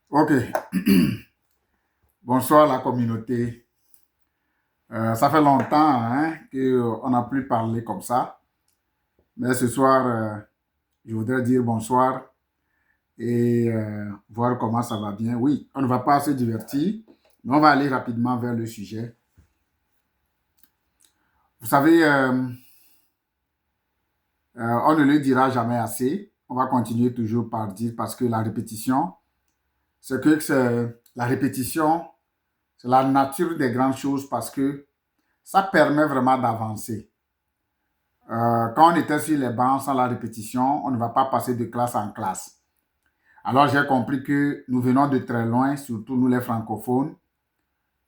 Ok, bonsoir la communauté. Ça fait longtemps qu'on n'a plus parlé comme ça, mais ce soir, je voudrais dire bonsoir et voir comment ça va bien. Oui, on ne va pas se divertir, mais on va aller rapidement vers le sujet. Vous savez, on ne le dira jamais assez. On va continuer toujours par dire parce que la répétition, la répétition, c'est la nature des grandes choses parce que ça permet vraiment d'avancer. Quand on était sur les bancs sans la répétition, on ne va pas passer de classe en classe. Alors j'ai compris que nous venons de très loin, surtout nous les francophones.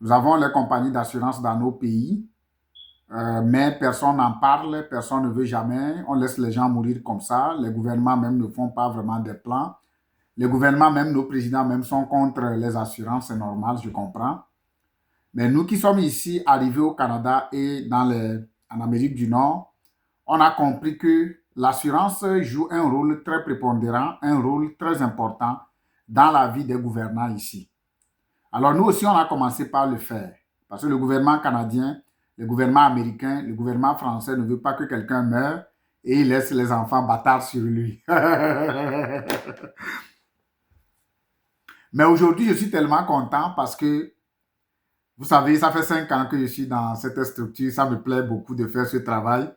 Nous avons les compagnies d'assurance dans nos pays, mais personne n'en parle, personne ne veut jamais. On laisse les gens mourir comme ça. Les gouvernements même ne font pas vraiment des plans. Les gouvernements, même nos présidents, même sont contre les assurances, c'est normal, je comprends. Mais nous qui sommes ici, arrivés au Canada et en Amérique du Nord, on a compris que l'assurance joue un rôle très prépondérant, un rôle très important dans la vie des gouvernants ici. Alors nous aussi, on a commencé par le faire. Parce que le gouvernement canadien, le gouvernement américain, le gouvernement français ne veut pas que quelqu'un meure et il laisse les enfants bâtards sur lui. Mais aujourd'hui, je suis tellement content parce que, vous savez, ça fait 5 ans que je suis dans cette structure. Ça me plaît beaucoup de faire ce travail.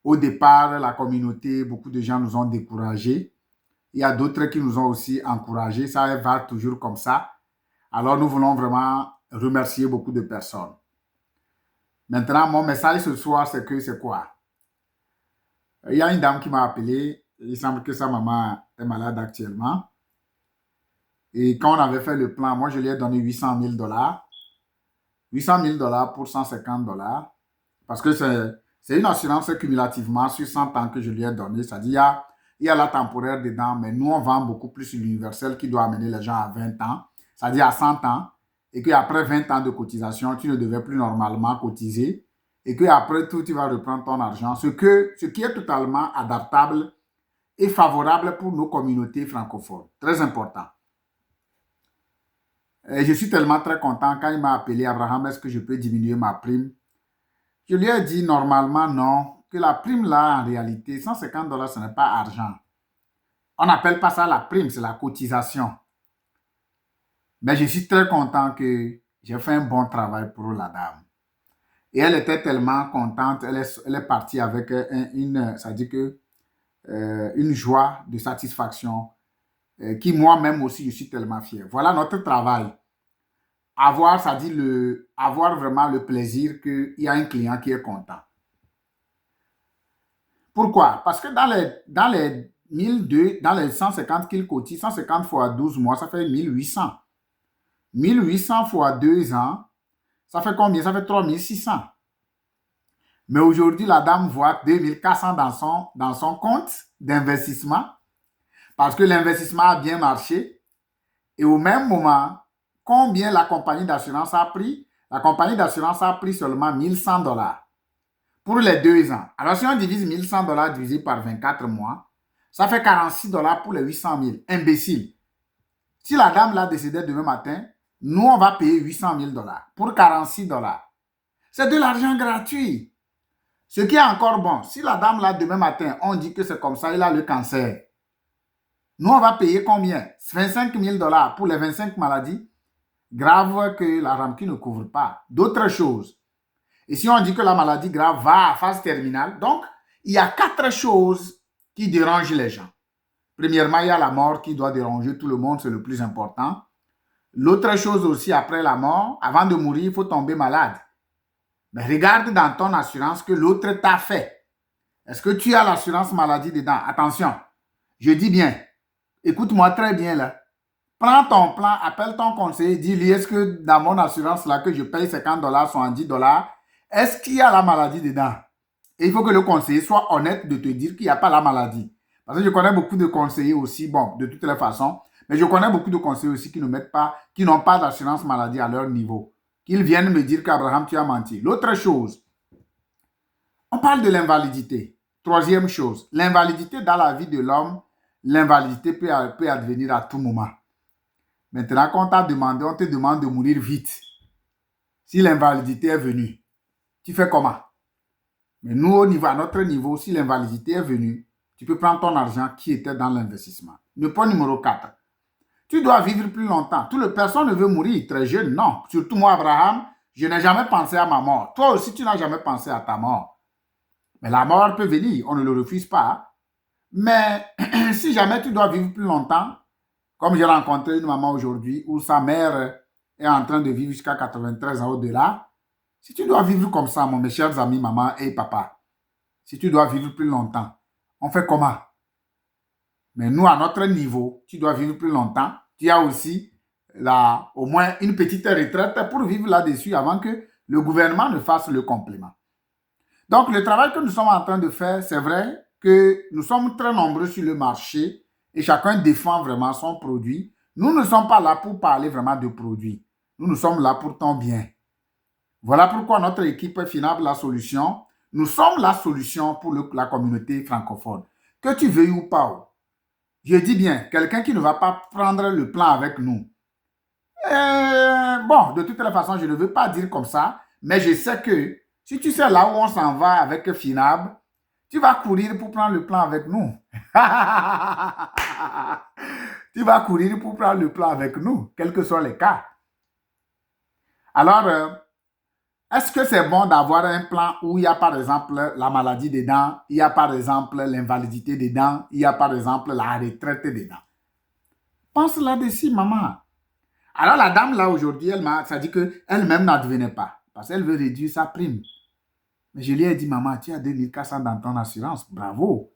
Au départ, la communauté, beaucoup de gens nous ont découragés. Il y a d'autres qui nous ont aussi encouragés. Ça va toujours comme ça. Alors, nous voulons vraiment remercier beaucoup de personnes. Maintenant, mon message ce soir, c'est quoi? Il y a une dame qui m'a appelé. Il semble que sa maman est malade actuellement. Et quand on avait fait le plan, moi, je lui ai donné 800 000 $. 800 000 $ pour 150 $. Parce que c'est une assurance cumulativement sur 100 ans que je lui ai donné. C'est-à-dire, il y a la temporaire dedans, mais nous, on vend beaucoup plus l'universel qui doit amener les gens à 20 ans, c'est-à-dire à 100 ans, et qu'après 20 ans de cotisation, tu ne devais plus normalement cotiser, et qu'après tout, tu vas reprendre ton argent, ce qui est totalement adaptable et favorable pour nos communautés francophones. Très important. Et je suis tellement très content quand il m'a appelé, Abraham, est-ce que je peux diminuer ma prime? Je lui ai dit normalement non, que la prime là, en réalité, 150 $, ce n'est pas argent. On n'appelle pas ça la prime, c'est la cotisation. Mais je suis très content que j'ai fait un bon travail pour la dame. Et elle était tellement contente, elle est partie avec ça dit que, une joie de satisfaction qui moi-même aussi, je suis tellement fier. Voilà notre travail. Avoir, ça dit avoir vraiment le plaisir qu'il y a un client qui est content. Pourquoi? Parce que dans les 1002, dans les 150 qu'il cotise, 150 fois 12 mois, ça fait 1800. 1800 fois 2 ans, ça fait combien? Ça fait 3600. Mais aujourd'hui, la dame voit 2400 dans son compte d'investissement parce que l'investissement a bien marché. Et au même moment, combien la compagnie d'assurance a pris? La compagnie d'assurance a pris seulement 1100 $ pour les 2 ans. Alors, si on divise 1100 $ divisé par 24 mois, ça fait 46 $ pour les 800 000. Imbécile. Si la dame l'a décédé demain matin, nous, on va payer 800 000 $ pour 46 $. C'est de l'argent gratuit. Ce qui est encore bon, si la dame là demain matin, on dit que c'est comme ça, il a le cancer. Nous, on va payer combien? 25 000 $ pour les 25 maladies graves que la RAMQ ne couvre pas. D'autres choses. Et si on dit que la maladie grave va à phase terminale, donc il y a 4 choses qui dérangent les gens. Premièrement, il y a la mort qui doit déranger tout le monde, c'est le plus important. L'autre chose aussi, après la mort, avant de mourir, il faut tomber malade. Mais regarde dans ton assurance que l'autre t'a fait. Est-ce que tu as l'assurance maladie dedans? Attention, je dis bien, écoute-moi très bien là. Prends ton plan, appelle ton conseiller, dis-lui, est-ce que dans mon assurance là que je paye 50 $, 70 $, est-ce qu'il y a la maladie dedans? Et il faut que le conseiller soit honnête de te dire qu'il n'y a pas la maladie. Parce que je connais beaucoup de conseillers aussi, bon, de toutes les façons, mais je connais beaucoup de conseillers aussi qui n'ont pas d'assurance maladie à leur niveau. Qu'ils viennent me dire qu'Abraham, tu as menti. L'autre chose, on parle de l'invalidité. Troisième chose, l'invalidité dans la vie de l'homme, l'invalidité peut advenir à tout moment. Maintenant, quand on t'a demandé, on te demande de mourir vite. Si l'invalidité est venue, tu fais comment? Mais nous, à notre niveau, si l'invalidité est venue, tu peux prendre ton argent qui était dans l'investissement. Le point numéro 4. Tu dois vivre plus longtemps. Personne ne veut mourir très jeune, non. Surtout moi, Abraham, je n'ai jamais pensé à ma mort. Toi aussi, tu n'as jamais pensé à ta mort. Mais la mort peut venir, on ne le refuse pas. Mais si jamais tu dois vivre plus longtemps, comme j'ai rencontré une maman aujourd'hui où sa mère est en train de vivre jusqu'à 93 ans au-delà, si tu dois vivre comme ça, mes chers amis, maman et papa, si tu dois vivre plus longtemps, on fait comment? Mais nous, à notre niveau, tu dois vivre plus longtemps. Tu as aussi au moins une petite retraite pour vivre là-dessus avant que le gouvernement ne fasse le complément. Donc, le travail que nous sommes en train de faire, c'est vrai que nous sommes très nombreux sur le marché et chacun défend vraiment son produit. Nous ne sommes pas là pour parler vraiment de produits. Nous sommes là pour ton bien. Voilà pourquoi notre équipe Finable la solution. Nous sommes la solution pour la communauté francophone. Que tu veuilles ou pas. Je dis bien, quelqu'un qui ne va pas prendre le plan avec nous. Bon, de toutes les façons, je ne veux pas dire comme ça, mais je sais que si tu sais là où on s'en va avec Finab, tu vas courir pour prendre le plan avec nous. Tu vas courir pour prendre le plan avec nous, quels que soient les cas. Alors, est-ce que c'est bon d'avoir un plan où il y a par exemple la maladie des dents, il y a par exemple l'invalidité des dents, il y a par exemple la retraite des dents? Pense là-dessus, maman. Alors la dame là aujourd'hui, ça dit qu'elle-même n'en devenait pas parce qu'elle veut réduire sa prime. Mais je lui ai dit, maman, tu as 2400 dans ton assurance, bravo.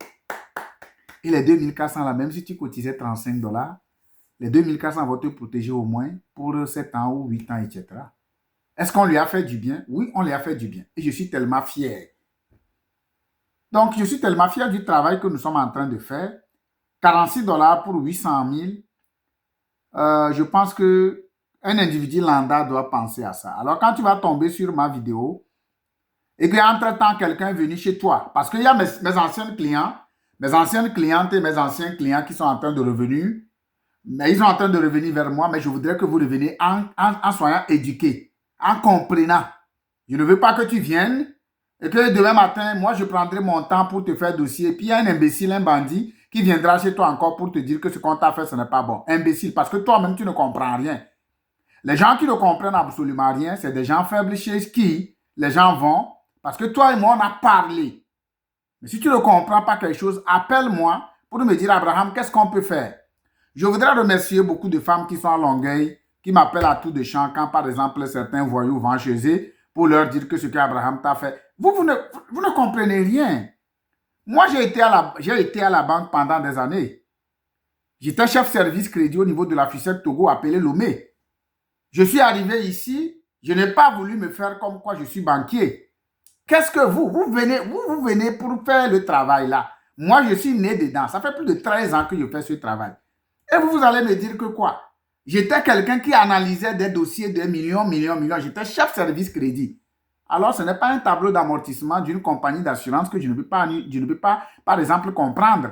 Et les 2400 là, même si tu cotisais 35 $, les 2400 vont te protéger au moins pour 7 ans ou 8 ans, etc. Est-ce qu'on lui a fait du bien? Oui, on lui a fait du bien. Et je suis tellement fier. Donc, je suis tellement fier du travail que nous sommes en train de faire. 46 $ pour 800 000. Je pense qu'un individu lambda doit penser à ça. Alors, quand tu vas tomber sur ma vidéo et qu'entre-temps, quelqu'un est venu chez toi, parce qu'il y a mes anciens clients, mes anciennes clientes et mes anciens clients qui sont en train de revenir, mais ils sont en train de revenir vers moi, mais je voudrais que vous reveniez en soyant éduqués, en comprenant. Je ne veux pas que tu viennes et que demain matin, moi, je prendrai mon temps pour te faire dossier. Et puis, il y a un imbécile, un bandit qui viendra chez toi encore pour te dire que ce qu'on t'a fait, ce n'est pas bon. Imbécile, parce que toi-même, tu ne comprends rien. Les gens qui ne comprennent absolument rien, c'est des gens faibles chez qui les gens vont, parce que toi et moi, on a parlé. Mais si tu ne comprends pas quelque chose, appelle-moi pour me dire, Abraham, qu'est-ce qu'on peut faire? Je voudrais remercier beaucoup de femmes qui sont à Longueuil, qui m'appellent à tout de champ quand, par exemple, certains voyous vont chez eux pour leur dire que ce qu'Abraham t'a fait. Vous ne comprenez rien. Moi, j'ai été à la banque pendant des années. J'étais chef service crédit au niveau de la Ficette Togo appelé Lomé. Je suis arrivé ici, je n'ai pas voulu me faire comme quoi je suis banquier. Qu'est-ce que vous venez pour faire le travail là. Moi, je suis né dedans. Ça fait plus de 13 ans que je fais ce travail. Et vous allez me dire que quoi? J'étais quelqu'un qui analysait des dossiers de millions. J'étais chef service crédit. Alors, ce n'est pas un tableau d'amortissement d'une compagnie d'assurance que je ne peux pas, par exemple, comprendre.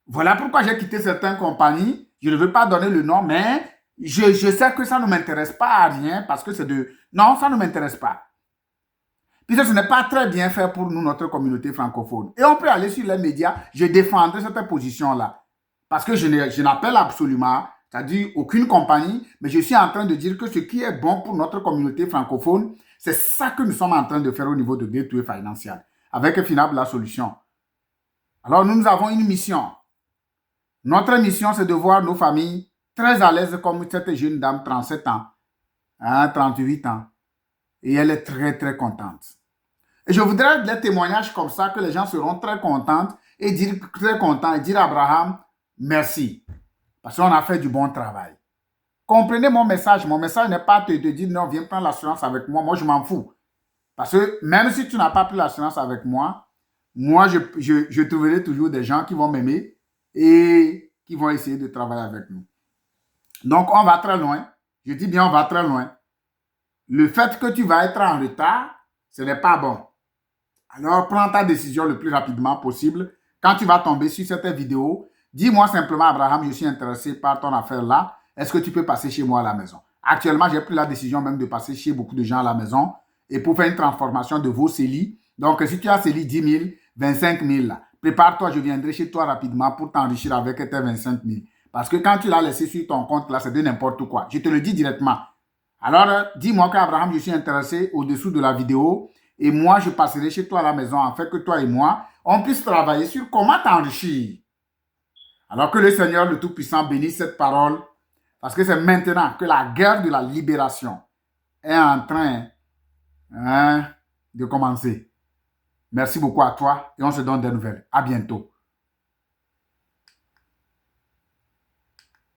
Voilà pourquoi j'ai quitté certaines compagnies. Je ne veux pas donner le nom, mais je sais que ça ne m'intéresse pas à rien parce que c'est de... Non, ça ne m'intéresse pas. Puisque ce n'est pas très bien fait pour nous, notre communauté francophone. Et on peut aller sur les médias, je défendrai cette position-là. Parce que je n'appelle absolument, c'est-à-dire aucune compagnie, mais je suis en train de dire que ce qui est bon pour notre communauté francophone, c'est ça que nous sommes en train de faire au niveau de Gateway Financial, avec Finable la solution. Alors, nous avons une mission. Notre mission, c'est de voir nos familles très à l'aise comme cette jeune dame, 37 ans, 38 ans. Et elle est très, très contente. Et je voudrais des témoignages comme ça, que les gens seront très contents et dire à Abraham, merci. Parce qu'on a fait du bon travail. Comprenez mon message. Mon message n'est pas de dire, non, viens prendre l'assurance avec moi. Moi, je m'en fous. Parce que même si tu n'as pas pris l'assurance avec moi, je trouverai toujours des gens qui vont m'aimer et qui vont essayer de travailler avec nous. Donc, on va très loin. Je dis bien, on va très loin. Le fait que tu vas être en retard, ce n'est pas bon. Alors, prends ta décision le plus rapidement possible. Quand tu vas tomber sur cette vidéo, dis-moi simplement, Abraham, je suis intéressé par ton affaire là. est-ce que tu peux passer chez moi à la maison? Actuellement, j'ai pris la décision même de passer chez beaucoup de gens à la maison et pour faire une transformation de vos CELI. Donc, si tu as CELI 10 000, 25 000, là, prépare-toi, je viendrai chez toi rapidement pour t'enrichir avec tes 25 000. Parce que quand tu l'as laissé sur ton compte, là, c'est de n'importe quoi. Je te le dis directement. Alors, dis-moi qu'Abraham, je suis intéressé au-dessous de la vidéo et moi, je passerai chez toi à la maison afin que toi et moi, on puisse travailler sur comment t'enrichir. Alors que le Seigneur le Tout-Puissant bénisse cette parole parce que c'est maintenant que la guerre de la libération est en train de commencer. Merci beaucoup à toi et on se donne des nouvelles. À bientôt.